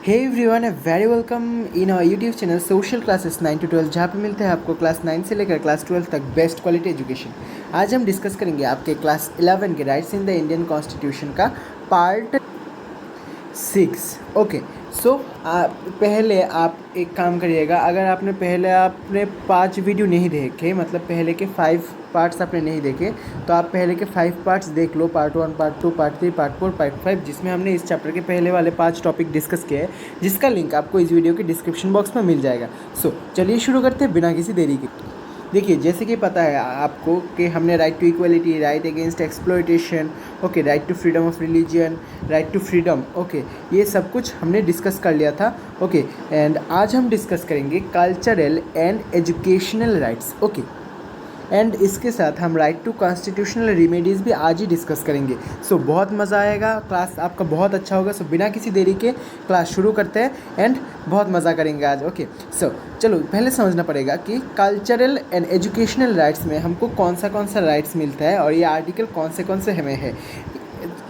हे everyone है very welcome in our YouTube channel social classes 9 to 12 जहाँ पे मिलते हैं आपको क्लास 9 से लेकर क्लास 12 तक बेस्ट क्वालिटी एजुकेशन। आज हम डिस्कस करेंगे आपके क्लास 11 के rights in the Indian constitution का पार्ट 6। ओके सो पहले आप एक काम करिएगा, अगर आपने 5 वीडियो नहीं देखे, मतलब पहले के 5 पार्ट्स आपने नहीं देखे, तो आप पहले के 5 पार्ट्स देख लो, part 1, part 2, part 3, part 4, part 5, जिसमें हमने इस चैप्टर के पहले वाले 5 टॉपिक डिस्कस किए हैं, जिसका लिंक आपको इस वीडियो के डिस्क्रिप्शन बॉक्स में मिल जाएगा। सो चलिए शुरू करते हैं बिना किसी देरी के। देखिए, जैसे कि पता है आपको कि हमने right to equality, right against exploitation, okay, right to freedom of religion, right to freedom, okay, ये सब कुछ हमने डिस्कस कर लिया था। ओके एंड आज हम डिस्कस करेंगे cultural and educational rights. Okay and इसके साथ हम राइट टू कॉन्स्टिट्यूशनल रेमेडीज़ भी आज ही डिस्कस करेंगे। सो बहुत मज़ा आएगा, क्लास आपका बहुत अच्छा होगा। सो बिना किसी देरी के क्लास शुरू करते हैं एंड बहुत मज़ा करेंगे आज। ओके सो चलो, पहले समझना पड़ेगा कि कल्चरल एंड एजुकेशनल राइट्स में हमको कौन सा राइट्स मिलता है और ये आर्टिकल कौन से हमें है।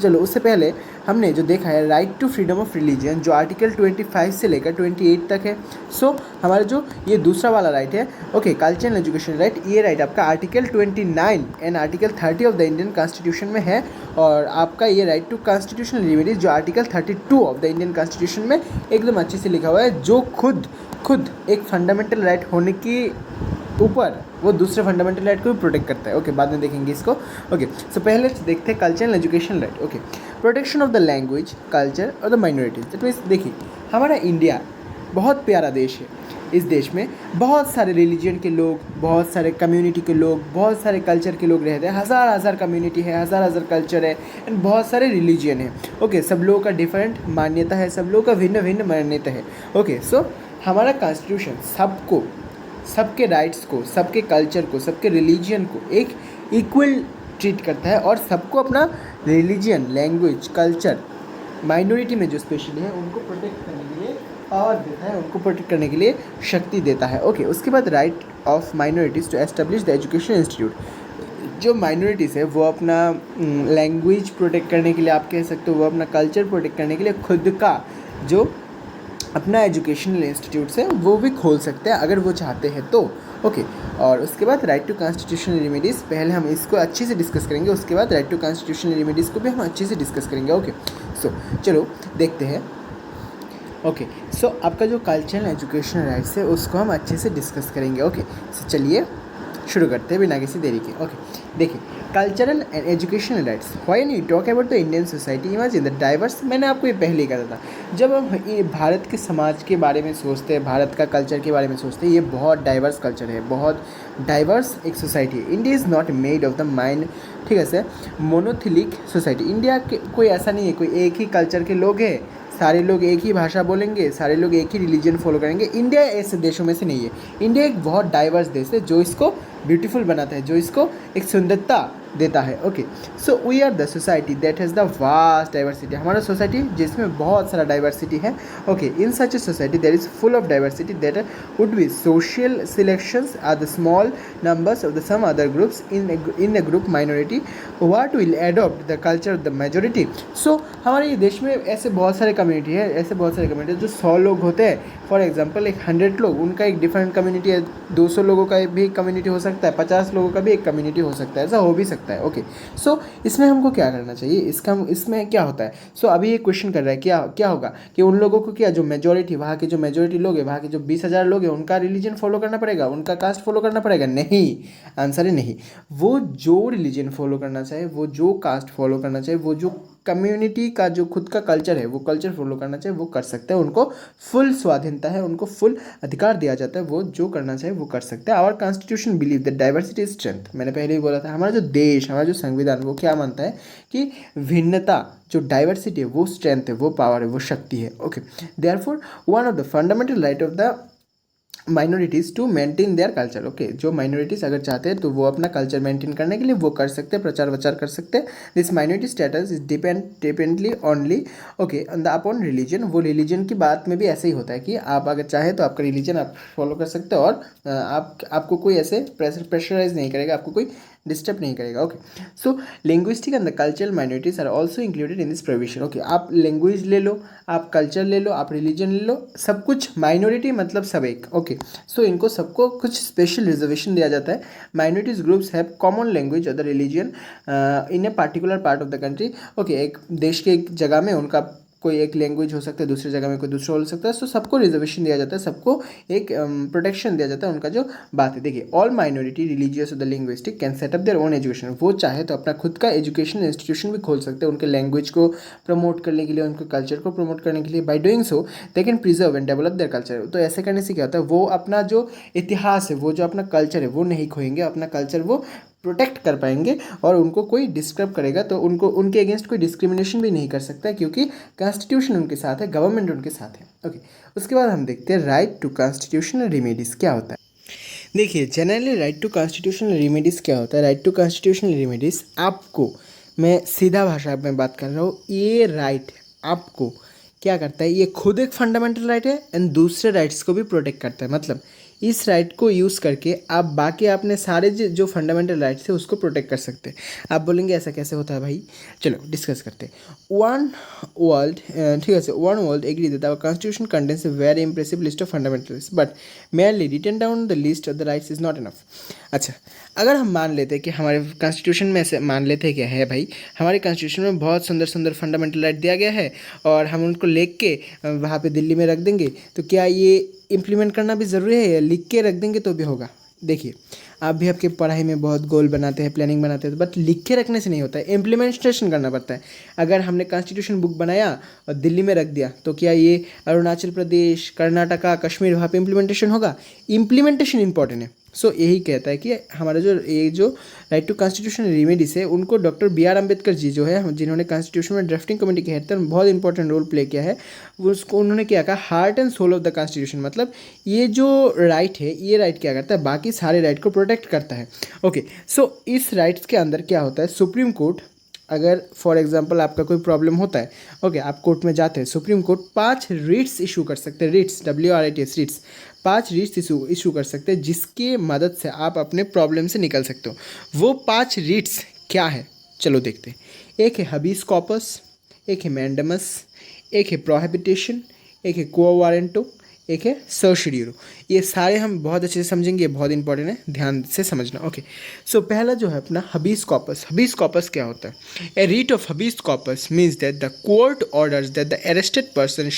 चलो, उससे पहले हमने जो देखा है right to freedom of religion, जो आर्टिकल 25 से लेकर 28 तक है। सो हमारा जो ये दूसरा वाला राइट है, okay, culture and education right, ये राइट आपका article 29 and article 30 of the Indian constitution में है। और आपका ये राइट टू कॉन्स्टिट्यूशनल रेमेडीज जो article 32 of the Indian constitution में एकदम अच्छे से लिखा हुआ है, जो खुद एक फंडामेंटल राइट होने की ऊपर वो दूसरे फंडामेंटल राइट को भी प्रोटेक्ट करता है। ओके बाद में देखेंगे इसको। ओके सो पहले देखते हैं culture and education right. Okay, protection of the language, culture और द माइनॉरिटीज। दैट मीन्स देखिए, हमारा इंडिया बहुत प्यारा देश है। इस देश में बहुत सारे रिलीजन के लोग, बहुत सारे कम्युनिटी के लोग, बहुत सारे कल्चर के लोग रहते हैं। हज़ार कम्युनिटी है, हज़ार कल्चर है एंड बहुत सारे रिलीजन है। ओके, सब लोगों का डिफरेंट मान्यता है, सब लोगों का भिन्न मान्यता है। ओके सो हमारा कॉन्स्टिट्यूशन सबको, सबके राइट्स को, सबके कल्चर को, सबके रिलीजन को एक इक्वल ट्रीट करता है और सबको अपना रिलीजन, लैंग्वेज, कल्चर, माइनॉरिटी में जो स्पेशली है उनको प्रोटेक्ट करने के लिए पावर देता है, उनको प्रोटेक्ट करने के लिए शक्ति देता है। ओके उसके बाद right of minorities to establish the education institute. जो माइनॉरिटीज़ है वो अपना लैंग्वेज प्रोटेक्ट करने के लिए, आप कह सकते हो, वो अपना कल्चर प्रोटेक्ट करने के लिए खुद का जो अपना एजुकेशनल इंस्टीट्यूट से वो भी खोल सकते हैं अगर वो चाहते हैं तो। ओके और उसके बाद राइट टू कॉन्स्टिट्यूशनल रेमेडीज़, पहले हम इसको अच्छे से डिस्कस करेंगे, उसके बाद राइट टू कॉन्स्टिट्यूशनल रेमेडीज़ को भी हम अच्छे से डिस्कस करेंगे। ओके सो चलो देखते हैं। ओके सो आपका जो कल्चरल एजुकेशनल राइट्स है उसको हम अच्छे से डिस्कस करेंगे। ओके सो चलिए शुरू करते हैं बिना किसी देरी के। ओके देखिए, cultural and educational rights, when you talk about the Indian society, imagine the diverse. मैंने आपको ये पहले ही कहा था, जब हम ये भारत के समाज के बारे में सोचते हैं, भारत का कल्चर के बारे में सोचते हैं, ये बहुत डाइवर्स कल्चर है, बहुत डाइवर्स एक सोसाइटी है। India is not made of the mind, ठीक है सर, मोनोथिलिक सोसाइटी। इंडिया के कोई ऐसा नहीं है, कोई एक ही कल्चर के लोग हैं, सारे लोग एक ही भाषा बोलेंगे, सारे लोग एक ही रिलीजन फॉलो करेंगे। इंडिया ऐसे देशों में से नहीं है। इंडिया एक बहुत डाइवर्स देश है जो इसको ब्यूटीफुल बनाता है, जो इसको एक सुंदरता देता है। Okay so we are the society that has the vast diversity. हमारा सोसाइटी जिसमें बहुत सारा डाइवर्सिटी है। Okay in such a society that is full of diversity that would be social selections are the small numbers of the some other groups in the group minority what will adopt the culture of the majority. So हमारे ये देश में ऐसे बहुत सारे community है, ऐसे बहुत सारे कम्युनिटी जो 100 लोग होते हैं, फॉर एग्जाम्पल एक 100 लोग, उनका एक डिफरेंट कम्युनिटी है, 200 लोगों का भी कम्युनिटी हो सकता है, 50 लोगों का भी एक कम्युनिटी हो सकता है, ऐसा हो भी सकता है। ओके सो इसमें हमको क्या करना चाहिए, इसमें क्या होता है। सो अभी ये क्वेश्चन कर रहा है क्या होगा कि उन लोगों को क्या, जो मेजोरिटी, वहाँ के जो मेजोरिटी लोग हैं, वहाँ के जो 20,000 लोग हैं, उनका रिलीजन फॉलो करना पड़ेगा, उनका कास्ट फॉलो करना पड़ेगा? नहीं, आंसर है नहीं। वो जो रिलीजन फॉलो करना चाहे, वो जो कास्ट फॉलो करना चाहे, वो जो कम्युनिटी का जो खुद का कल्चर है वो कल्चर फॉलो करना चाहे वो कर सकते हैं, उनको फुल स्वाधीनता है, उनको फुल अधिकार दिया जाता है, वो जो करना चाहे वो कर सकते हैं। Our constitution believe that diversity is strength. मैंने पहले ही बोला था, हमारा जो देश, हमारा जो संविधान, वो क्या मानता है कि भिन्नता, जो डाइवर्सिटी है वो स्ट्रेंथ है, वो पावर है, वो शक्ति है। Okay therefore one of the fundamental right of the minorities to maintain their culture. Okay जो माइनॉरिटीज़ अगर चाहते हैं तो वो अपना कल्चर मेंटेन करने के लिए वो कर सकते हैं, प्रचार वचार कर सकते हैं। This minority status is dependently only okay on the upon religion. वो रिलीजन की बात में भी ऐसे ही होता है कि आप अगर चाहे तो आपका रिलीजन आप फॉलो कर सकते हो और आपको कोई ऐसे प्रेशराइज नहीं करेगा, आपको कोई डिस्टर्ब नहीं करेगा। Okay, so linguistic and the cultural minorities are also included in this provision. Okay, आप लैंग्वेज ले लो, आप कल्चर ले लो, आप रिलीजन ले लो, सब कुछ माइनॉरिटी मतलब सब एक। ओके, सो इनको सबको कुछ स्पेशल रिजर्वेशन दिया जाता है। Minorities groups have common language other religion in a particular part of the country. Okay, एक देश के एक जगह में उनका कोई एक लैंग्वेज हो सकता है, दूसरी जगह में कोई दूसरा हो सकता है। सो सबको रिजर्वेशन दिया जाता है, सबको एक प्रोटेक्शन दिया जाता है। उनका जो बात है, देखिए, all minority religious the linguistic can set up their own education. वो चाहे तो अपना खुद का एजुकेशन इंस्टीट्यूशन भी खोल सकते हैं उनके लैंग्वेज को प्रमोट करने के लिए, उनके कल्चर को प्रमोट करने के लिए। By doing so they can preserve and develop their culture. तो ऐसे करने से क्या होता है, वो अपना जो इतिहास है, वो जो अपना कल्चर है, वो नहीं खोएंगे, अपना कल्चर वो प्रोटेक्ट कर पाएंगे। और उनको कोई डिस्टर्ब करेगा तो उनको उनके अगेंस्ट कोई डिस्क्रिमिनेशन भी नहीं कर सकता, क्योंकि कॉन्स्टिट्यूशन उनके साथ है, गवर्नमेंट उनके साथ है। ओके, उसके बाद हम देखते हैं राइट टू कॉन्स्टिट्यूशनल रेमेडीज क्या होता है। देखिए, generally right to constitutional remedies क्या होता है। राइट टू कॉन्स्टिट्यूशनल रेमेडीज़, आपको, मैं सीधा भाषा में बात कर रहा हूँ, ये राइट आपको क्या करता है, ये खुद एक फंडामेंटल राइट है एंड दूसरे राइट्स को भी प्रोटेक्ट करता है। मतलब इस राइट को यूज़ करके आप बाकी आपने सारे जो फंडामेंटल राइट्स है उसको प्रोटेक्ट कर सकते हैं। आप बोलेंगे ऐसा कैसे होता है भाई, चलो डिस्कस करते हैं। वन वर्ल्ड, ठीक है, one world agree that our constitution contains a very impressive list of fundamentals but merely written down the list of the rights is not enough. अच्छा, अगर हम मान लेते हैं कि हमारे कॉन्स्टिट्यूशन में से मान लेते हैं क्या है भाई, हमारे कॉन्स्टिट्यूशन में बहुत सुंदर सुंदर फंडामेंटल राइट दिया गया है और हम उनको लिख के वहाँ पे दिल्ली में रख देंगे, तो क्या ये इम्प्लीमेंट करना भी ज़रूरी है, या लिख के रख देंगे तो भी होगा। देखिए, आप भी आपकी पढ़ाई में बहुत गोल बनाते हैं, प्लानिंग बनाते हैं, बट लिख के रखने से नहीं होता है, इम्प्लीमेंटेशन करना पड़ता है। अगर हमने कॉन्स्टिट्यूशन बुक बनाया और दिल्ली में रख दिया, तो क्या ये अरुणाचल प्रदेश, कर्नाटका, कश्मीर वहाँ पे इम्प्लीमेंटेशन होगा? इम्प्लीमेंटेशन इंपॉर्टेंट है। सो यही कहता है कि हमारा जो राइट टू कॉन्स्टिट्यूशन रेमेडीज है, उनको doctor B are Ambedkar ji जो है, जिन्होंने कॉन्स्टिट्यूशन में ड्राफ्टिंग कमेटी के हेड थे, बहुत इंपॉर्टेंट रोल प्ले किया है। उसको उन्होंने क्या कहा, heart and soul of the constitution. मतलब ये जो राइट है, ये राइट क्या करता है, बाकी सारे राइट को प्रोटेक्ट करता है। ओके, सो इस राइट्स के अंदर क्या होता है, सुप्रीम कोर्ट, अगर फॉर एग्जांपल आपका कोई प्रॉब्लम होता है, ओके, आप कोर्ट में जाते हैं, सुप्रीम कोर्ट 5 रिट्स इशू कर सकते हैं, writs, WRITS, writs, 5 writs issue कर सकते हैं, जिसके मदद से आप अपने प्रॉब्लम से निकल सकते हो। वो 5 रिट्स क्या है, चलो देखते हैं। एक है हबीस कॉर्पस, एक है मैंडेमस, एक है प्रोहिबिटेशन, एक है क्वो वारंटो, एक है सर्शिडियो। ये सारे हम बहुत अच्छे से समझेंगे, ये बहुत इंपॉर्टेंट है, ध्यान से समझना। ओके, सो पहला जो है अपना हबीस कॉर्पस। हबीस कॉर्पस क्या होता है? A writ of habeas corpus means that the court orders that the arrested person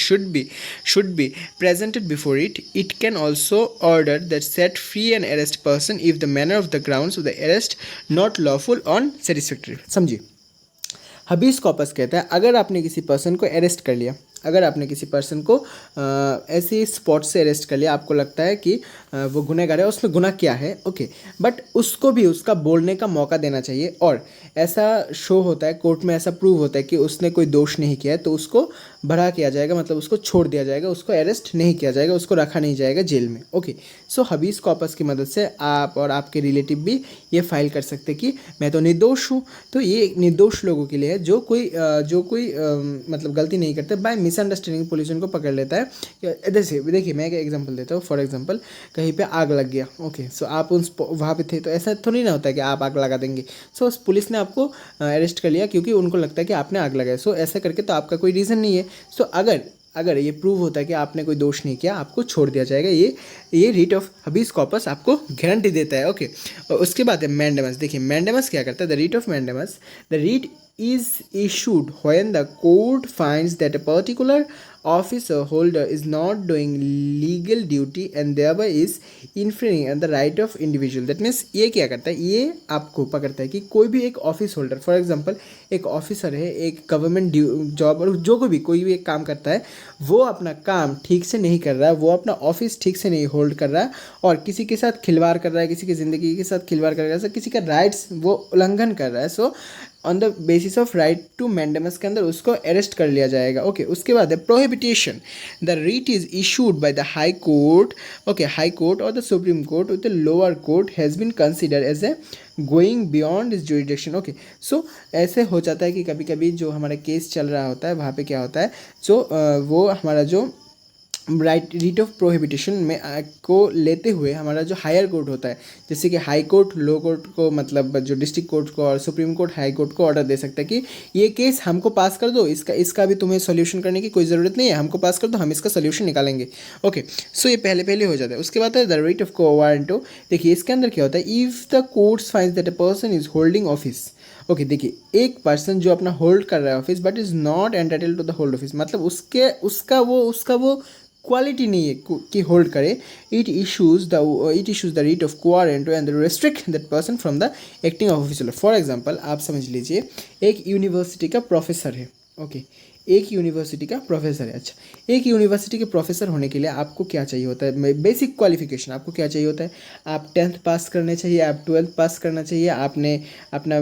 should be presented before it. It can also order that set free an arrested person if the manner of the grounds of the arrest not lawful or satisfactory। समझिए, हबीस corpus कहता है, अगर आपने किसी person को arrest कर लिया, अगर आपने किसी पर्सन को ऐसी स्पॉट से अरेस्ट कर लिया, आपको लगता है कि वो गुनहगार है, उसने गुनाह किया है, ओके, बट उसको भी उसका बोलने का मौका देना चाहिए। और ऐसा शो होता है कोर्ट में, ऐसा प्रूव होता है कि उसने कोई दोष नहीं किया है, तो उसको बरा किया जाएगा, मतलब उसको छोड़ दिया जाएगा, उसको अरेस्ट नहीं किया जाएगा, उसको रखा नहीं जाएगा जेल में। ओके, सो हबीस कॉर्पस की मदद से आप और आपके रिलेटिव भी ये फाइल कर सकते कि मैं तो निर्दोष हूँ। तो ये निर्दोष लोगों के लिए है, जो कोई मतलब गलती नहीं करते, बाय मिसअंडरस्टैंडिंग पुलिस उनको पकड़ लेता है। जैसे देखिए, मैं एक एग्जांपल देता हूँ। फॉर एग्जांपल, कहीं पे आग लग गया, ओके, सो आप उस वहाँ पे थे, तो ऐसा थोड़ी ना होता है कि आप आग लगा देंगे। सो पुलिस ने आपको अरेस्ट कर लिया क्योंकि उनको लगता है कि आपने आग लगाया। सो ऐसा करके तो आपका कोई रीज़न नहीं है। सो अगर ये प्रूव होता है कि आपने कोई दोष नहीं किया, आपको छोड़ दिया जाएगा। ये रीट ऑफ हबीस कॉर्पस आपको गारंटी देता है। ओके, और उसके बाद है मैंडेमस। देखिए, मैंडेमस क्या करता है, the writ of mandamus, the writ is issued when the court finds that a particular officer holder is not doing legal duty and thereby is infringing on the right of individual। that means ये क्या करता है, ये आपको पकड़ता है कि कोई भी एक ऑफिस होल्डर, फॉर एग्जांपल एक ऑफिसर है, एक गवर्नमेंट जॉब और जो कोई भी एक काम करता है, वो अपना काम ठीक से नहीं कर रहा है, वो अपना ऑफिस ठीक से नहीं होल्ड कर रहा है और किसी के साथ खिलवाड़ कर रहा है, किसी की ज़िंदगी के साथ खिलवाड़ कर रहा है, किसी का राइट्स वो उल्लंघन कर रहा है। So on the basis of right to mandamus के अंदर उसको अरेस्ट कर लिया जाएगा। ओके, उसके बाद है prohibition. The writ is issued by the high court, okay, high court और the supreme court with the lower court has been considered as a going beyond is jurisdiction. Okay, so ऐसे हो जाता है कि कभी कभी जो हमारा केस चल रहा होता है, वहाँ पे क्या होता है, जो वो हमारा जो राइट रीट ऑफ प्रोहिबिटेशन में को लेते हुए हमारा जो हायर कोर्ट होता है, जैसे कि हाई कोर्ट लो कोर्ट को, मतलब जो डिस्ट्रिक्ट कोर्ट को और सुप्रीम कोर्ट हाई कोर्ट को ऑर्डर दे सकता है कि ये केस हमको पास कर दो, इसका भी तुम्हें सॉल्यूशन करने की कोई ज़रूरत नहीं है, हमको पास कर दो, हम इसका सॉल्यूशन निकालेंगे। ओके, सो ये पहले पहले हो जाता है। उसके बाद है the right of quo warranto. देखिए इसके अंदर क्या होता है, if the courts finds that a person is holding office. Okay, देखिए एक पर्सन जो अपना होल्ड कर रहा है office but is not entitled to the hold office, मतलब उसका वो क्वालिटी नहीं है कि होल्ड करे। It issues the writ of quo warranto and restrict that person from the acting official. For example आप समझ लीजिए एक यूनिवर्सिटी का प्रोफेसर है। ओके, एक यूनिवर्सिटी का प्रोफेसर है। अच्छा, एक यूनिवर्सिटी के प्रोफेसर होने के लिए आपको क्या चाहिए होता है, बेसिक क्वालिफिकेशन आपको क्या चाहिए होता है, आप 10th पास करने चाहिए, आप 12th पास करना चाहिए, आपने अपना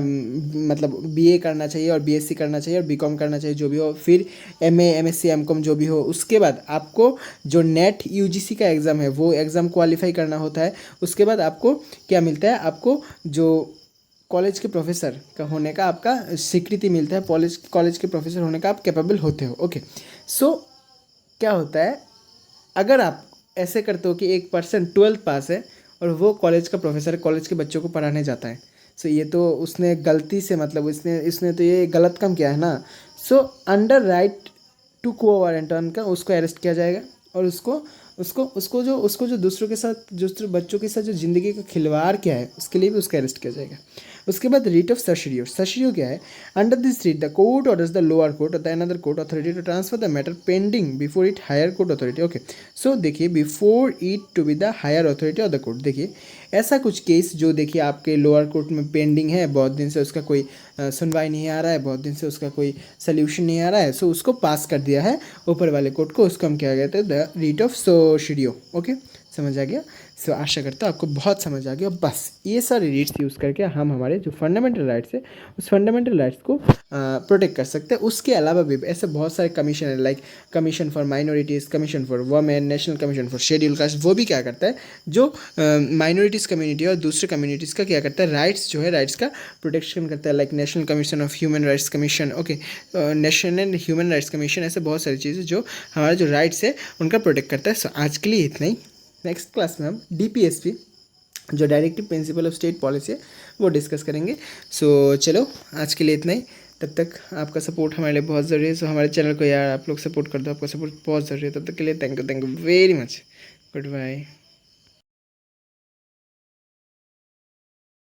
मतलब बीए करना चाहिए और बीएससी करना चाहिए और बीकॉम करना चाहिए, जो भी हो, फिर एमए एमएससी एमकॉम जो भी हो। उसके बाद आपको जो नेट यूजीसी का एग्ज़ाम है वो एग्ज़ाम क्वालिफाई करना होता है। उसके बाद आपको क्या मिलता है, आपको जो कॉलेज के प्रोफेसर का होने का आपका स्वीकृति मिलता है, कॉलेज के प्रोफेसर होने का आप कैपेबल होते हो। ओके, सो क्या होता है, अगर आप ऐसे करते हो कि एक पर्सन 12th पास है और वो कॉलेज का प्रोफेसर है, कॉलेज के बच्चों को पढ़ाने जाता है, सो ये तो उसने गलती से, मतलब इसने तो ये गलत काम किया है ना। सो अंडर राइट टू को वारंटन का उसको अरेस्ट किया जाएगा और उसको जो दूसरे बच्चों के साथ जो ज़िंदगी का खिलवाड़ किया है उसके लिए भी उसका अरेस्ट किया जाएगा। उसके बाद रीट ऑफ सर्शियो। सर्शियो क्या है, under this writ the court orders the lower court और the another court authority to transfer the matter pending before it higher court authority. Okay, so देखिए before it to be the higher authority of the court. देखिए ऐसा कुछ case जो देखिए आपके lower court में pending है, बहुत दिन से उसका कोई सुनवाई नहीं आ रहा है, बहुत दिन से उसका कोई सल्यूशन नहीं आ रहा है, सो उसको पास कर दिया है ऊपर वाले कोर्ट को, उसको हम क्या कहते हैं, द रीट ऑफ सोशिडियो। ओके, समझ आ गया। सो आशा करता हूँ आपको बहुत समझ आ गया। बस ये सारे रीट्स यूज़ करके हम हमारे जो फंडामेंटल राइट्स है उस फंडामेंटल राइट्स को प्रोटेक्ट कर सकते हैं। उसके अलावा भी ऐसे बहुत सारे कमीशन है, like commission for minorities, commission for women, national commission for schedule caste. वो भी क्या करता है, जो माइनॉरिटीज़ कम्युनिटी और दूसरे कम्युनिटीज़ का क्या करता है, राइट्स जो है राइट्स का प्रोटेक्शन करता है, like national commission of human rights commission. Okay, national human rights commission, ऐसे बहुत सारी चीज़ें जो हमारे जो राइट्स है उनका प्रोटेक्ट करता है। सो आज के लिए इतना ही। नेक्स्ट क्लास में हम डीपीएसपी जो directive principle of state policy है वो डिस्कस करेंगे। सो चलो आज के लिए इतना ही। तब तक आपका सपोर्ट हमारे लिए बहुत ज़रूरी है। सो हमारे चैनल को यार आप लोग सपोर्ट कर दो, आपका सपोर्ट बहुत ज़रूरी है। तब तक के लिए thank you very much. Good bye.